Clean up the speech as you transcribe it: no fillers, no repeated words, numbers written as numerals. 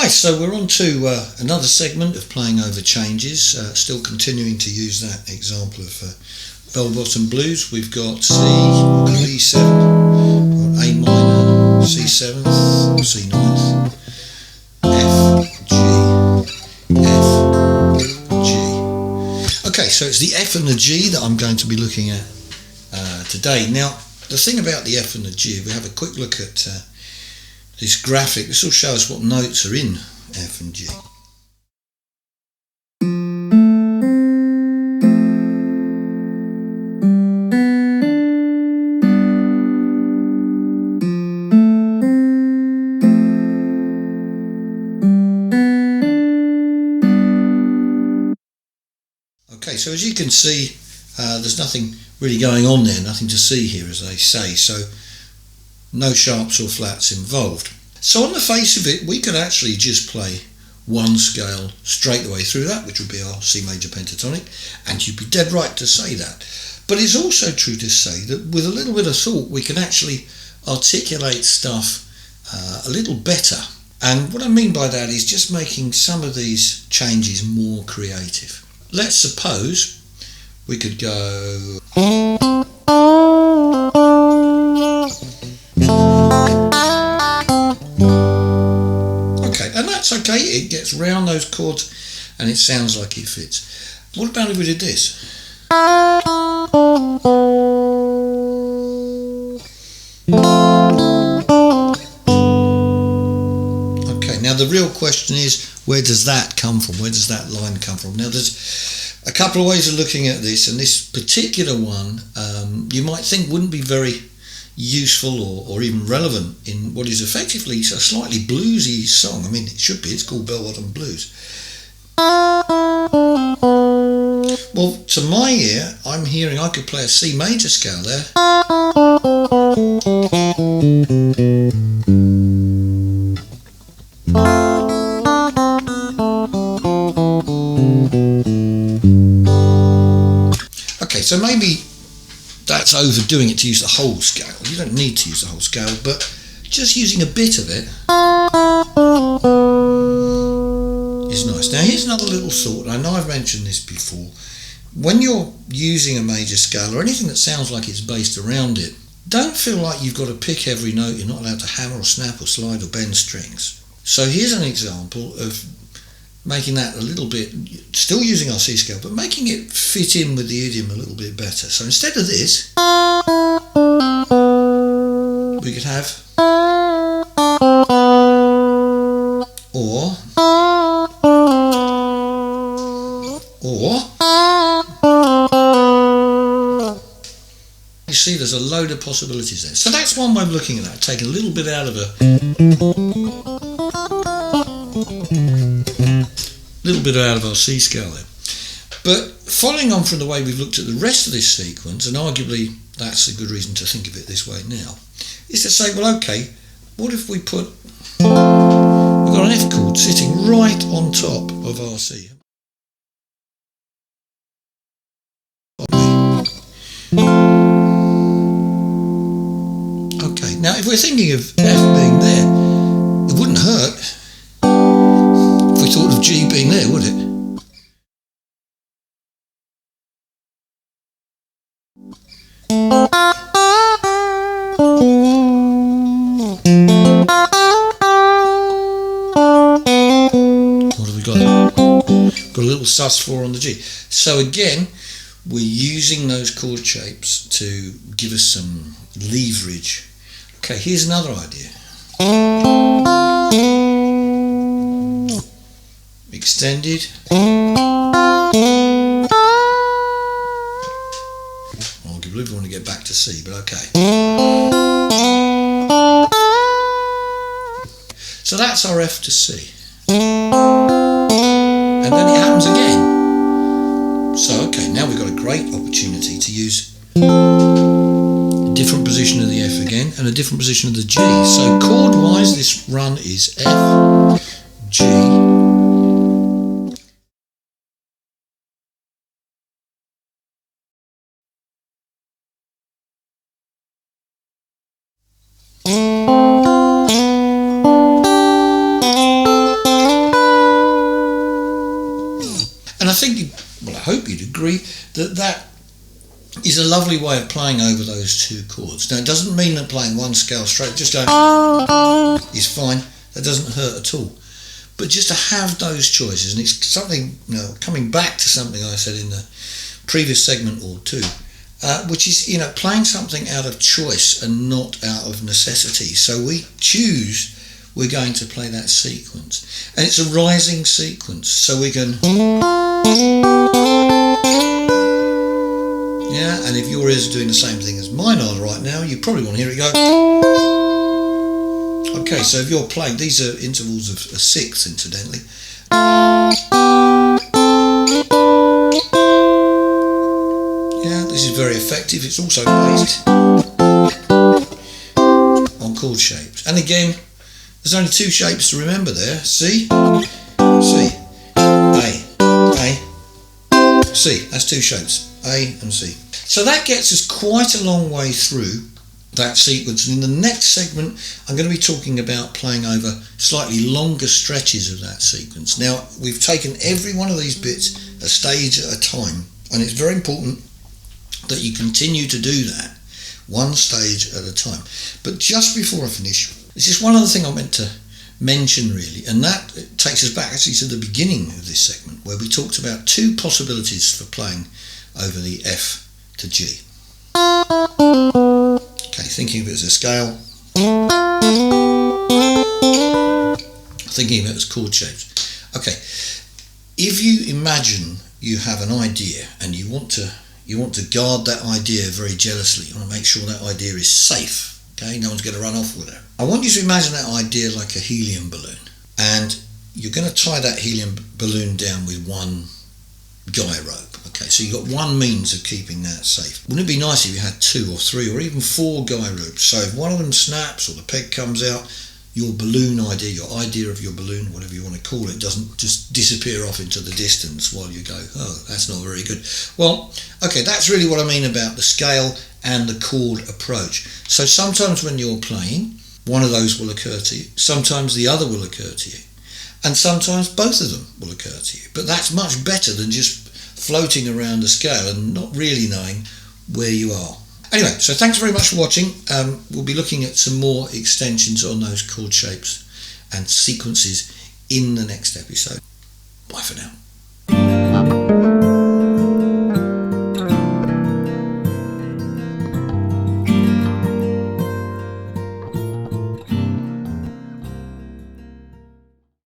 Right, so we're on to another segment of playing over changes, still continuing to use that example of bell-bottom blues. We've got C, we've got E7, we've got A minor, C7th, C9th, F, G. Okay, so it's the F and the G that I'm going to be looking at today. Now, the thing about the F and the G, we have a quick look at this graphic. This will show us what notes are in F and G. Okay, so as you can see, there's nothing really going on there, nothing to see here, as they say, so no sharps or flats involved. So on the face of it, we could actually just play one scale straight the way through that, which would be our C major pentatonic, and you'd be dead right to say that. But it's also true to say that with a little bit of thought, we can actually articulate stuff a little better. And what I mean by that is just making some of these changes more creative. Let's suppose we could go... Okay, and that's okay, it gets round those chords and it sounds like it fits. What about if we did this? Okay, now the real question is, where does that come from? Where does that line come from? Now there's a couple of ways of looking at this, and this particular one you might think wouldn't be very useful or even relevant in what is effectively a slightly bluesy song. I mean, it should be, it's called Bell-Bottom Blues. Well, to my ear, I'm hearing I could play a C major scale there. Okay, so maybe that's overdoing it to use the whole scale. You don't need to use the whole scale, but just using a bit of it is nice. Now here's another little thought. I know I've mentioned this before. When you're using a major scale or anything that sounds like it's based around it, don't feel like you've got to pick every note. You're not allowed to hammer or snap or slide or bend strings. So here's an example of making that a little bit, still using our C scale, but making it fit in with the idiom a little bit better. So instead of this, we could have or you see there's a load of possibilities there. So that's one way of looking at that, taking a little bit out of our C scale there. But following on from the way we've looked at the rest of this sequence, and arguably that's a good reason to think of it this way now, is to say, well, okay, what if we've got an F chord sitting right on top of our C? Okay, now if we're thinking of F being there, it wouldn't hurt if we thought of G being there, would it? What have we got? Got a little sus4 on the G. So again, we're using those chord shapes to give us some leverage. Okay, here's another idea. Extended. Arguably we want to get back to C, but okay. So that's our F to C. And then it happens again. So okay, now we've got a great opportunity to use a different position of the F again and a different position of the G. So chord-wise, this run is F, G, And I think, I hope you'd agree that is a lovely way of playing over those two chords. Now, it doesn't mean that playing one scale straight, just going is fine. That doesn't hurt at all. But just to have those choices, and it's something, coming back to something I said in the previous segment or two, which is, playing something out of choice and not out of necessity. So we choose we're going to play that sequence. And it's a rising sequence, so we can... Yeah, and if your ears are doing the same thing as mine are right now, you probably want to hear it go... Okay, so if you're playing, these are intervals of a sixth, incidentally. Yeah, this is very effective. It's also based on chord shapes. And again, there's only two shapes to remember there. C, C, A, C. That's two shapes, A and C. So that gets us quite a long way through that sequence, and in the next segment I'm going to be talking about playing over slightly longer stretches of that sequence. Now, we've taken every one of these bits a stage at a time, and it's very important that you continue to do that one stage at a time. But just before I finish, there's just one other thing I meant to mention, really, and that takes us back actually to the beginning of this segment, where we talked about two possibilities for playing over the F to G. Okay, thinking of it as a scale, thinking of it as chord shapes. Okay, if you imagine you have an idea and you want to guard that idea very jealously, you want to make sure that idea is safe, okay, no one's going to run off with it. I want you to imagine that idea like a helium balloon, and you're going to tie that helium balloon down with one guy rope. Okay, so you've got one means of keeping that safe. Wouldn't it be nice if you had 2 or 3 or even 4 guy ropes? So if one of them snaps or the peg comes out, your balloon idea, your idea of your balloon, whatever you want to call it, doesn't just disappear off into the distance while you go, oh, that's not very good. Well, okay, that's really what I mean about the scale and the chord approach. So sometimes when you're playing, one of those will occur to you. Sometimes the other will occur to you. And sometimes both of them will occur to you. But that's much better than just floating around the scale and not really knowing where you are. Anyway, so thanks very much for watching. We'll be looking at some more extensions on those chord shapes and sequences in the next episode. Bye for now.